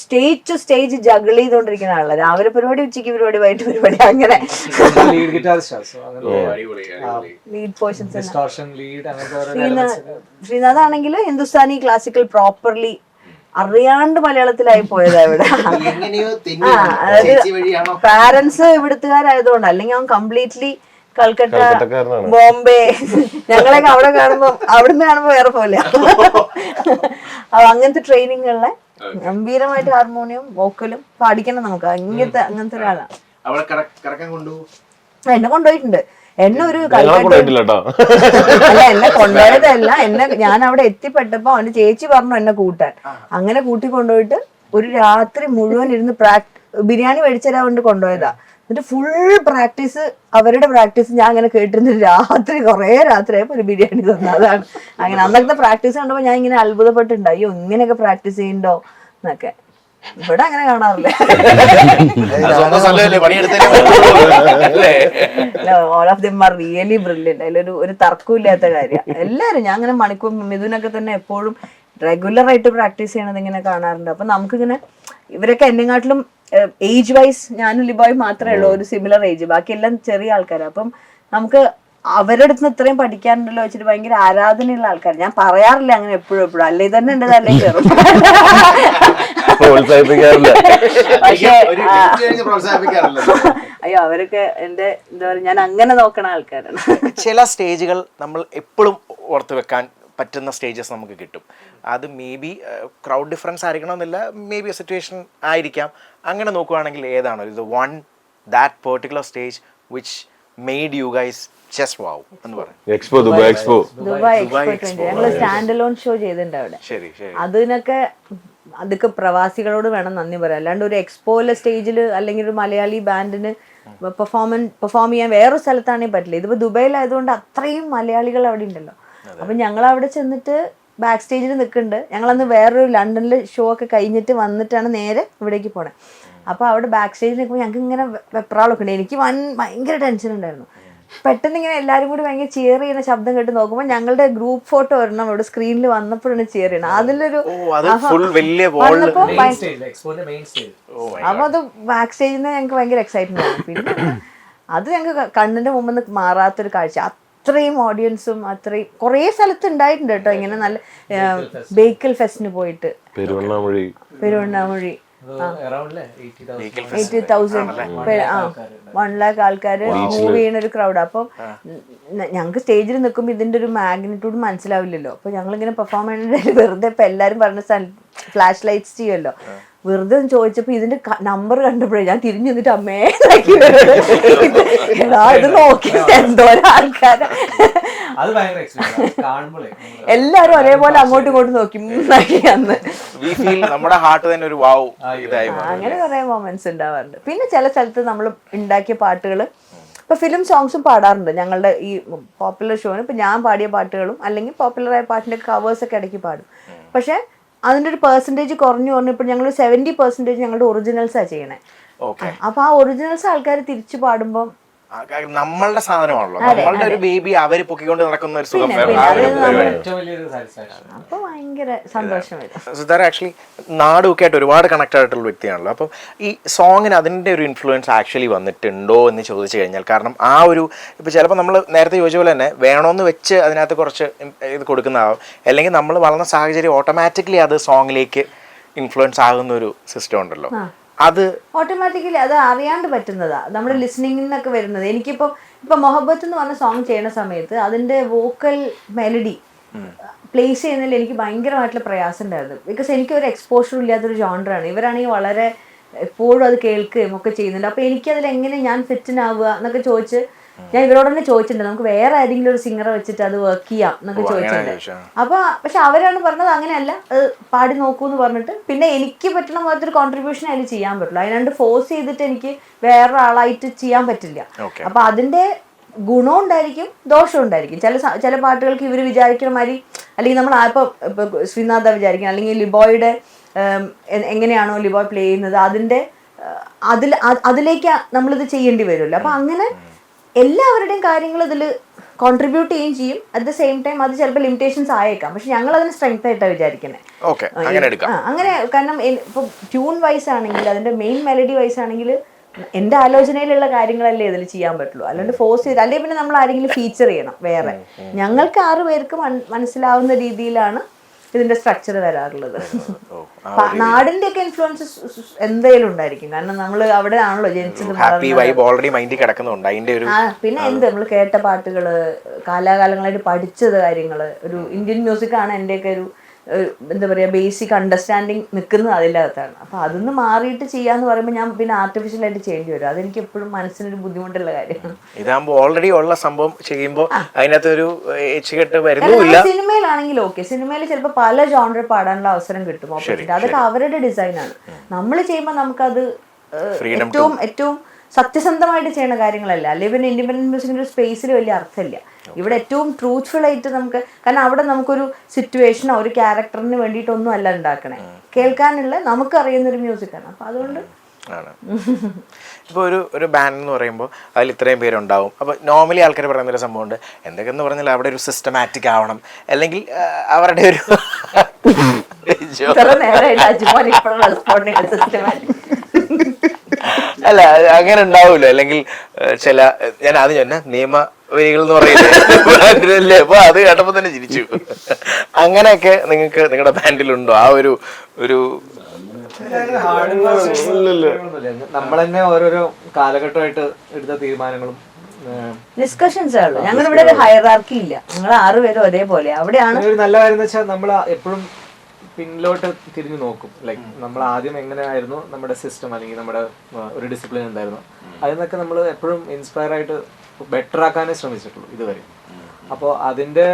സ്റ്റേജ് ടു സ്റ്റേജ് ജഗിൾ ചെയ്തോണ്ടിരിക്കുന്ന ആളല്ല. രാവിലെ പരിപാടി, ഉച്ചയ്ക്ക് പരിപാടി, വൈകിട്ട് പരിപാടി, അങ്ങനെ ലീഡ് പോർഷൻസ്. ശ്രീനാഥ് ആണെങ്കിൽ ഹിന്ദുസ്ഥാനി ക്ലാസിക്കൽ പ്രോപ്പർലി അറിയാണ്ട് മലയാളത്തിലായി പോയതാ ഇവിടെ. അതായത് പാരന്റ്സ് ഇവിടുത്തുകാരായതുകൊണ്ട്, അല്ലെങ്കിൽ അവൻ കംപ്ലീറ്റ്ലി കൽക്കട്ട, ബോംബെ, ഞങ്ങളൊക്കെ അവിടെ കാണുമ്പോ അവിടുന്ന് കാണുമ്പോ വേറെ പോലെ. അങ്ങനത്തെ ട്രെയിനിങ്ങുള്ള ഗംഭീരമായിട്ട് ഹാർമോണിയം വോക്കലും പഠിക്കണം നമുക്ക്. അങ്ങനത്തെ ഒരാളാണ്. എന്നെ കൊണ്ടുപോയിട്ടുണ്ട്. എന്നെ ഒരു അല്ല എന്നെ കൊണ്ടുപോയതല്ല, ഞാൻ അവിടെ എത്തിപ്പെട്ടപ്പോ അവന്റെ ചേച്ചി പറഞ്ഞു എന്നെ കൂട്ടാൻ. അങ്ങനെ കൂട്ടി കൊണ്ടുപോയിട്ട് ഒരു രാത്രി മുഴുവൻ ഇരുന്ന് ബിരിയാണി മേടിച്ചരാ കൊണ്ട് കൊണ്ടുപോയതാ. എന്നിട്ട് ഫുൾ പ്രാക്ടീസ്, അവരുടെ പ്രാക്ടീസ് ഞാൻ അങ്ങനെ കേട്ടിരുന്ന രാത്രി കുറെ രാത്രിയായപ്പോ ഒരു ബിരിയാണി തന്നു. അതാണ് അങ്ങനെ അന്നത്തെ പ്രാക്ടീസ് കണ്ടപ്പോ ഞാൻ ഇങ്ങനെ അത്ഭുതപ്പെട്ടിട്ടുണ്ട്. അയ്യോ ഇങ്ങനെയൊക്കെ പ്രാക്ടീസ് ചെയ്യണ്ടോ എന്നൊക്കെ. ഇവിടെ അങ്ങനെ കാണാറില്ല. All of them are really brilliant. അതിലൊരു തർക്കമില്ലാത്ത കാര്യം. എല്ലാരും ഞാൻ അങ്ങനെ മണിക്കൂർ മിഥുനൊക്കെ തന്നെ എപ്പോഴും റെഗുലർ ആയിട്ട് പ്രാക്ടീസ് ചെയ്യണത് ഇങ്ങനെ കാണാറുണ്ട്. അപ്പൊ നമുക്കിങ്ങനെ ഇവരൊക്കെ എന്നെക്കാട്ടിലും ഏജ് വൈസ് ഞാനും ലിബോയ് മാത്രമേ ഉള്ളൂ ഒരു സിമിലർ ഏജ്. ബാക്കി എല്ലാം ചെറിയ ആൾക്കാരാണ്. അപ്പം നമുക്ക് അവരുടെ അടുത്ത് ഇത്രയും പഠിക്കാനുണ്ടല്ലോ വെച്ചിട്ട് ഭയങ്കര ആരാധനയുള്ള ആൾക്കാർ. ഞാൻ പറയാറില്ല അങ്ങനെ എപ്പോഴും അല്ലേ തന്നെ ഉണ്ട് അല്ലേ കയറും. അയ്യോ അവരൊക്കെ എന്റെ എന്താ പറയുക, ഞാൻ അങ്ങനെ നോക്കണ ആൾക്കാരാണ്. ചില സ്റ്റേജുകൾ നമ്മൾ എപ്പോഴും ഓർത്ത് വെക്കാൻ പറ്റുന്ന സ്റ്റേജസ് നമുക്ക് കിട്ടും. അത് മേ ബി ക്രൗഡ് ഡിഫറൻസ് ആയിരിക്കണമെന്നില്ല, മേ ബി സിറ്റുവേഷൻ ആയിരിക്കാം. അങ്ങനെ നോക്കുകയാണെങ്കിൽ ഏതാണ് ഇത് one that particular stage which made you guys just wow എന്ന് പറയും? ദുബായ് എക്സ്പോ ഞങ്ങള് സ്റ്റാൻഡ് അലോൺ ഷോ ചെയ്തിട്ടുണ്ട് അവിടെ. അതിനൊക്കെ അതൊക്കെ പ്രവാസികളോട് വേണം നന്ദി പറയാം. അല്ലാണ്ട് ഒരു എക്സ്പോയിലെ സ്റ്റേജിൽ അല്ലെങ്കിൽ ഒരു മലയാളി ബാൻഡിന് പെർഫോം ചെയ്യാൻ വേറൊരു സ്ഥലത്താണെങ്കിൽ പറ്റില്ല. ഇതിപ്പോ ദുബായിലായതുകൊണ്ട് അത്രയും മലയാളികൾ അവിടെ ഉണ്ടല്ലോ. അപ്പൊ ഞങ്ങൾ അവിടെ ചെന്നിട്ട് ബാക്ക് സ്റ്റേജിൽ നിൽക്കുന്നുണ്ട്. ഞങ്ങളന്ന് വേറൊരു ലണ്ടനിൽ ഷോ ഒക്കെ കഴിഞ്ഞിട്ട് വന്നിട്ടാണ് നേരെ ഇവിടേക്ക് പോണേ. അപ്പൊ അവിടെ ബാക്ക് സ്റ്റേജിൽ നിൽക്കുമ്പോൾ ഞങ്ങൾക്ക് ഇങ്ങനെ വെപ്രാളൊക്കെ ഉണ്ട്. എനിക്ക് ഭയങ്കര ടെൻഷൻ ഉണ്ടായിരുന്നു. പെട്ടെന്ന് ഇങ്ങനെ എല്ലാവരും കൂടി ഭയങ്കര ചിയർ ചെയ്യുന്ന ശബ്ദം കേട്ട് നോക്കുമ്പോൾ ഞങ്ങളുടെ ഗ്രൂപ്പ് ഫോട്ടോ ഒരെണ്ണം അവിടെ സ്ക്രീനിൽ വന്നപ്പോഴാണ് ചിയർ ചെയ്യണം. അതിലൊരു അപ്പൊ അത് ബാക്ക് സ്റ്റേജിൽ നിന്ന് ഞങ്ങൾക്ക് ഭയങ്കര എക്സൈറ്റ്മെന്റ് ആണ്. പിന്നെ അത് ഞങ്ങൾക്ക് കണ്ണിന്റെ മുമ്പിൽ നിന്ന് മാറാത്തൊരു കാഴ്ച. അത്രയും ഓഡിയൻസും അത്രയും കുറേ സ്ഥലത്ത് ഉണ്ടായിട്ടുണ്ട് കേട്ടോ. ഇങ്ങനെ നല്ല ബേക്കൽ ഫെസ്റ്റിന് പോയിട്ട് പെരുവണ്ണാമൊഴി 80,000 1 lakh ആൾക്കാര് മൂവ് ചെയ്യുന്ന ഒരു ക്രൗഡ്. അപ്പം ഞങ്ങൾക്ക് സ്റ്റേജിൽ നിൽക്കുമ്പോൾ ഇതിന്റെ ഒരു മാഗ്നിറ്റ്യൂഡ് മനസ്സിലാവില്ലല്ലോ. അപ്പൊ ഞങ്ങളിങ്ങനെ പെർഫോം ചെയ്യുന്നത് വെറുതെ ഇപ്പൊ എല്ലാരും പറഞ്ഞ ഫ്ലാഷ് ലൈറ്റ്സ് ചെയ്യുമല്ലോ, വെറുതെ ചോദിച്ചപ്പോ ഇതിന്റെ നമ്പർ കണ്ടപ്പോഴേ ഞാൻ തിരിഞ്ഞു നിന്നിട്ട് അമ്മേ ഇത് നോക്കി എന്തോരം ആൾക്കാരെ എല്ലാരും ഒരേപോലെ അങ്ങോട്ടും ഇങ്ങോട്ടും നോക്കി അന്ന്. അങ്ങനെ കുറെ മൊമെന്റ്സ് ഉണ്ടാവാറുണ്ട്. പിന്നെ ചില സ്ഥലത്ത് നമ്മൾ ഉണ്ടാക്കിയ പാട്ടുകൾ ഇപ്പൊ ഫിലിം സോങ്സും പാടാറുണ്ട് ഞങ്ങളുടെ ഈ പോപ്പുലർ ഷോന്. ഇപ്പൊ ഞാൻ പാടിയ പാട്ടുകളും അല്ലെങ്കിൽ പോപ്പുലർ ആയ പാട്ടിന്റെ കവേഴ്സ് ഒക്കെ ഇടയ്ക്ക് പാടും. പക്ഷെ അതിന്റെ ഒരു പെർസെന്റേജ് കുറഞ്ഞു പറഞ്ഞു. ഇപ്പൊ ഞങ്ങൾ 70% ഞങ്ങളുടെ ഒറിജിനൽസാണ് ചെയ്യണേ. അപ്പൊ ആ ഒറിജിനൽസ് ആൾക്കാർ തിരിച്ചു പാടുമ്പോൾ നമ്മളുടെ സാധനമാണല്ലോ, നമ്മളുടെ ഒരു ബേബി അവര് പൊക്കിക്കൊണ്ട് നടക്കുന്ന ഒരു സുഖം വേറെ. ഏറ്റവും വലിയൊരു സാറ്റിസ്ഫാക്ഷൻ. അപ്പൊ ഭയങ്കര സന്തോഷം വരും. സിദ്ധാർത്ഥ ആക്ച്വലി നാടുമൊക്കെ ആയിട്ട് ഒരുപാട് കണക്ട് ആയിട്ടുള്ള വ്യക്തിയാണല്ലോ. അപ്പം ഈ സോങ്ങിന് അതിൻ്റെ ഒരു ഇൻഫ്ലുവൻസ് ആക്ച്വലി വന്നിട്ടുണ്ടോ എന്ന് ചോദിച്ചു കഴിഞ്ഞാൽ, കാരണം ആ ഒരു ഇപ്പോൾ ചിലപ്പോൾ നമ്മൾ നേരത്തെ ചോദിച്ച പോലെ തന്നെ വേണമെന്ന് വെച്ച് അതിനകത്ത് കുറച്ച് ഇത് കൊടുക്കുന്നതാവും, അല്ലെങ്കിൽ നമ്മൾ വളർന്ന സാഹചര്യം ഓട്ടോമാറ്റിക്കലി അത് സോങ്ങിലേക്ക് ഇൻഫ്ലുവൻസ് ആകുന്ന ഒരു സിസ്റ്റം ഉണ്ടല്ലോ. അത് ഓട്ടോമാറ്റിക്കലി അത് അറിയാണ്ട് പറ്റുന്നതാ, നമ്മുടെ ലിസണിങ്ങിൽ നിന്നൊക്കെ വരുന്നത്. ഇപ്പൊ മൊഹബത്ത് എന്ന് പറഞ്ഞ സോങ് ചെയ്യുന്ന സമയത്ത് അതിന്റെ വോക്കൽ മെലഡി പ്ലേസ് ചെയ്യുന്നതിൽ എനിക്ക് ഭയങ്കരമായിട്ടുള്ള പ്രയാസം ഉണ്ടായിരുന്നു. ബിക്കോസ് എനിക്കൊരു എക്സ്പോഷർ ഇല്ലാത്തൊരു ജോണറാണ്. ഇവരാണെങ്കിൽ വളരെ എപ്പോഴും അത് കേൾക്കുകയും ഒക്കെ ചെയ്യുന്നുണ്ട്. അപ്പോൾ എനിക്കതിൽ എങ്ങനെ ഞാൻ ഫിറ്റിനാവുക എന്നൊക്കെ ചോദിച്ച് ഞാൻ ഇവരോട് തന്നെ ചോദിച്ചിട്ടുണ്ട്, നമുക്ക് വേറെ ഏതെങ്കിലും ഒരു സിംഗറെ വെച്ചിട്ട് അത് വർക്ക് ചെയ്യാം എന്നൊക്കെ ചോദിച്ചിട്ടുണ്ട്. അപ്പൊ പക്ഷെ അവരാണ് പറഞ്ഞത് അങ്ങനെയല്ല, അത് പാടി നോക്കൂ എന്ന് പറഞ്ഞിട്ട്. പിന്നെ എനിക്ക് പറ്റണ പോലത്തെ ഒരു കോൺട്രിബ്യൂഷൻ അതിൽ ചെയ്യാൻ പറ്റുള്ളൂ. അതിനാണ്ട് ഫോഴ്സ് ചെയ്തിട്ട് എനിക്ക് വേറൊരാളായിട്ട് ചെയ്യാൻ പറ്റില്ല. അപ്പൊ അതിന്റെ ഗുണം ഉണ്ടായിരിക്കും, ദോഷം ഉണ്ടായിരിക്കും. ചില പാട്ടുകൾക്ക് ഇവർ വിചാരിക്കുന്ന മാതിരി, അല്ലെങ്കിൽ നമ്മൾ ഇപ്പൊ ശ്രീനാഥ വിചാരിക്കണം, അല്ലെങ്കിൽ ലിബോയുടെ എങ്ങനെയാണോ ലിബോയ് പ്ലേ ചെയ്യുന്നത് അതിലേക്ക് നമ്മളിത് ചെയ്യേണ്ടി വരുമല്ലോ. അപ്പൊ അങ്ങനെ എല്ലാവരുടെയും കാര്യങ്ങൾ ഇതിൽ കോൺട്രിബ്യൂട്ട് ചെയ്യുകയും ചെയ്യും. അറ്റ് ദ സെയിം ടൈം അത് ചിലപ്പോൾ ലിമിറ്റേഷൻസ് ആയേക്കാം, പക്ഷെ ഞങ്ങൾ അതിന് സ്ട്രെങ്ത് ആയിട്ടാണ് വിചാരിക്കുന്നത്. അങ്ങനെ കാരണം ഇപ്പൊ ട്യൂൺ വൈസ് ആണെങ്കിൽ, അതിന്റെ മെയിൻ മെലഡി വൈസ് ആണെങ്കിൽ എന്റെ ആലോചനയിലുള്ള കാര്യങ്ങളല്ലേ ഇതിൽ ചെയ്യാൻ പറ്റുള്ളൂ. അല്ലാണ്ട് ഫോഴ്സ് ചെയ്ത് അല്ലെങ്കിൽ പിന്നെ നമ്മൾ ആരെങ്കിലും ഫീച്ചർ ചെയ്യണം വേറെ. ഞങ്ങൾക്ക് 6 പേർക്ക് മനസ്സിലാവുന്ന രീതിയിലാണ് ഇതിന്റെ സ്ട്രക്ചർ വരാറുള്ളത്. നാടിന്റെ ഒക്കെ ഇൻഫ്ലുവൻസസ് എന്തായാലും ഉണ്ടായിരിക്കും, കാരണം നമ്മൾ അവിടെ ആണല്ലോ ജനിച്ചത്. പിന്നെ എന്ത് നമ്മൾ കേട്ട പാട്ടുകള്, കാലാകാലങ്ങളായിട്ട് പഠിച്ചത് കാര്യങ്ങള്, ഒരു ഇന്ത്യൻ മ്യൂസിക് ആണ് എന്റെയൊക്കെ ഒരു എന്താ പറയാ ബേസിക് അണ്ടർസ്റ്റാൻഡിങ് നിൽക്കുന്നത് അതിൻ്റെ അകത്താണ്. അപ്പൊ അതൊന്ന് മാറിയിട്ട് ചെയ്യാന്ന് പറയുമ്പോൾ ഞാൻ പിന്നെ ആർട്ടിഫിഷ്യൽ ആയിട്ട് ചെയ്യേണ്ടി വരും. അതെനിക്ക് എപ്പോഴും മനസ്സിനൊരു ബുദ്ധിമുട്ടുള്ള കാര്യമാണ്. ഇതാകുമ്പോൾ ഓൾറെഡി ഉള്ള സംഭവം ചെയ്യുമ്പോൾ അതിനകത്തൊരു സിനിമയിലാണെങ്കിൽ ഓക്കെ, സിനിമയിൽ ചിലപ്പോൾ പല ജോണർ പാടാനുള്ള അവസരം കിട്ടും, ഓപ്പർച്യൂണിറ്റി. അതൊക്കെ അവരുടെ ഡിസൈനാണ്. നമ്മൾ ചെയ്യുമ്പോൾ നമുക്കത് ഏറ്റവും സത്യസന്ധമായിട്ട് ചെയ്യുന്ന കാര്യങ്ങളല്ല. അല്ലെങ്കിൽ പിന്നെ ഇൻഡിപെൻഡന്റ് മ്യൂസിക്കിന്റെ ഒരു സ്പേസിൽ വലിയ അർത്ഥമില്ല. ഇവിടെ ഏറ്റവും ട്രൂത്ത്ഫുൾ ആയിട്ട് നമുക്ക്, കാരണം അവിടെ നമുക്കൊരു സിറ്റുവേഷനോ ഒരു ക്യാരക്ടറിന് വേണ്ടിയിട്ടൊന്നും അല്ല ഉണ്ടാക്കണേ, കേൾക്കാനുള്ള നമുക്കറിയുന്നൊരു മ്യൂസിക്കാണ്. അപ്പൊ അതുകൊണ്ട് ഇപ്പോൾ ഒരു ബാൻഡ് എന്ന് പറയുമ്പോൾ അതിൽ ഇത്രയും പേരുണ്ടാവും. അപ്പോൾ നോർമലി ആൾക്കാർ പറയുന്നൊരു സംഭവമുണ്ട്, എന്തൊക്കെയെന്ന് പറഞ്ഞാൽ അവിടെ ഒരു സിസ്റ്റമാറ്റിക് ആവണം, അല്ലെങ്കിൽ അവരുടെ ഒരു അല്ല അങ്ങനെ ഉണ്ടാവൂല്ലോ, അല്ലെങ്കിൽ ചില ഞാൻ ആദ്യം തന്നെ നിയമവരികൾ എന്ന് പറയുന്നത് അപ്പൊ അത് കേട്ടപ്പോ തന്നെ ചിരിച്ചു. അങ്ങനെയൊക്കെ നിങ്ങൾക്ക് നിങ്ങളുടെ ബാൻഡിലുണ്ടോ ആ ഒരു നമ്മൾ തന്നെ ഓരോരോ കാലഘട്ടമായിട്ട് എടുത്ത തീരുമാനങ്ങളും ഡിസ്കഷൻസ് ആണ്. ഞങ്ങൾ ഇവിടെ ഒരു ഹയറാർക്കി ഇല്ല, ഞങ്ങൾ 6 പേരും ഒരേപോലെ. അവിടെയാണ് ഒരു നല്ല കാര്യം എന്ന് വെച്ചാൽ നമ്മൾ എപ്പോഴും പിന്നിലോട്ട് തിരിഞ്ഞു നോക്കും. ലൈക്ക് നമ്മൾ ആദ്യം എങ്ങനെയായിരുന്നു നമ്മുടെ സിസ്റ്റം, അല്ലെങ്കിൽ നമ്മുടെ ഒരു ഡിസിപ്ലിൻ എന്തായിരുന്നു, അതിൽ നിന്നൊക്കെ നമ്മൾ എപ്പോഴും ഇൻസ്പയർ ആയിട്ട് ബെറ്റർ ആക്കാനേ ശ്രമിച്ചിട്ടുള്ളൂ ഇതുവരെ. അപ്പോൾ അതിൻ്റെ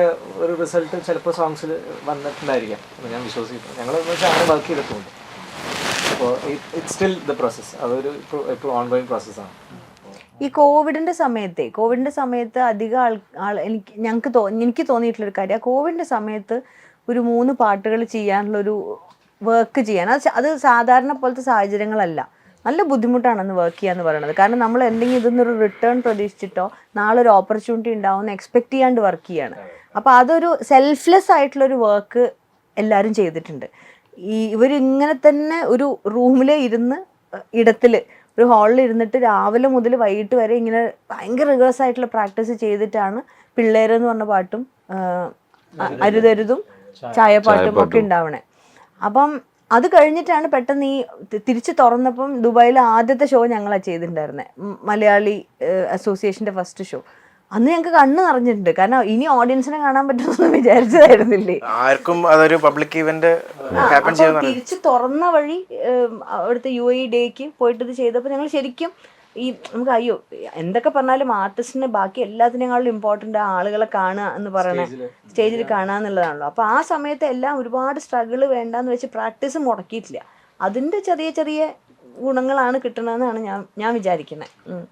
ഒരു റിസൾട്ട് ചിലപ്പോൾ സോങ്സിൽ വന്നിട്ടുണ്ടായിരിക്കാം എന്ന് ഞാൻ വിശ്വസിക്കുന്നു. ഞങ്ങൾ അങ്ങനെ വർക്ക് ചെയ്തിട്ടുണ്ട്. അപ്പോൾ ഇറ്റ്സ് സ്റ്റിൽ ദ പ്രോസസ്, അതൊരു ഇപ്പോൾ ഓൺഗോയിങ് പ്രോസസ്സാണ്. ഈ കോവിഡിന്റെ സമയത്ത് അധികം എനിക്ക് തോന്നിയിട്ടുള്ളൊരു കാര്യം, കോവിഡിന്റെ സമയത്ത് ഒരു 3 പാട്ടുകൾ ചെയ്യാനുള്ളൊരു വർക്ക് ചെയ്യാൻ അത് സാധാരണ പോലത്തെ സാഹചര്യങ്ങളല്ല. നല്ല ബുദ്ധിമുട്ടാണെന്ന് വർക്ക് ചെയ്യാന്ന് പറയുന്നത്. കാരണം നമ്മൾ എന്തെങ്കിലും ഇതൊന്നൊരു റിട്ടേൺ പ്രതീക്ഷിച്ചിട്ടോ നാളെ ഒരു ഓപ്പർച്യൂണിറ്റി ഉണ്ടാവുമെന്ന് എക്സ്പെക്ട് ചെയ്യാണ്ട് വർക്ക് ചെയ്യാണ്. അപ്പോൾ അതൊരു സെൽഫ്ലെസ് ആയിട്ടുള്ളൊരു വർക്ക് എല്ലാവരും ചെയ്തിട്ടുണ്ട്. ഇവരിങ്ങനെ തന്നെ ഒരു റൂമിൽ ഇരുന്ന് ഒരു ഹാളിൽ ഇരുന്നിട്ട് രാവിലെ മുതൽ വൈകിട്ട് വരെ ഇങ്ങനെ ഭയങ്കര റിവേഴ്സ് ആയിട്ടുള്ള പ്രാക്ടീസ് ചെയ്തിട്ടാണ് പിള്ളേരെന്ന് പറഞ്ഞ പാട്ടും അരുതരുതും ചായപ്പാട്ടും ഒക്കെ ഉണ്ടാവണേ. അപ്പം അത് കഴിഞ്ഞിട്ടാണ് പെട്ടെന്ന് ഈ തിരിച്ച് തുറന്നപ്പം ദുബായിലെ ആദ്യത്തെ ഷോ ഞങ്ങളാണ് ചെയ്തിട്ടുണ്ടായിരുന്നത്, മലയാളി അസോസിയേഷൻ്റെ ഫസ്റ്റ് ഷോ. അന്ന് ഞങ്ങൾക്ക് കണ്ണ് നിറഞ്ഞിട്ടുണ്ട്, കാരണം ഇനി ഓഡിയൻസിനെ കാണാൻ പറ്റുമെന്ന് വിചാരിച്ചതായിരുന്നില്ലേ. ആർക്കും അതൊരു പബ്ലിക് ഇവന്റ് തിരിച്ച് തുറന്ന വഴി അവിടുത്തെ UAE ഡേക്ക് പോയിട്ട് ഇത് ചെയ്തപ്പോൾ ഞങ്ങൾ ശരിക്കും നമുക്ക് അയ്യോ എന്തൊക്കെ പറഞ്ഞാലും ആർട്ടിസ്റ്റിന് ബാക്കി എല്ലാത്തിനേക്കാളും ഇമ്പോർട്ടൻ്റ് ആളുകളെ കാണുക എന്ന് പറയണേ, സ്റ്റേജിൽ കാണുക എന്നുള്ളതാണല്ലോ. അപ്പോൾ ആ സമയത്ത് എല്ലാം ഒരുപാട് സ്ട്രഗിൾ വേണ്ടാന്ന് വെച്ച് പ്രാക്ടീസ് മുടക്കിയിട്ടില്ല. അതിൻ്റെ ചെറിയ ചെറിയ ഗുണങ്ങളാണ് കിട്ടണമെന്നാണ് ഞാൻ വിചാരിക്കുന്നത്.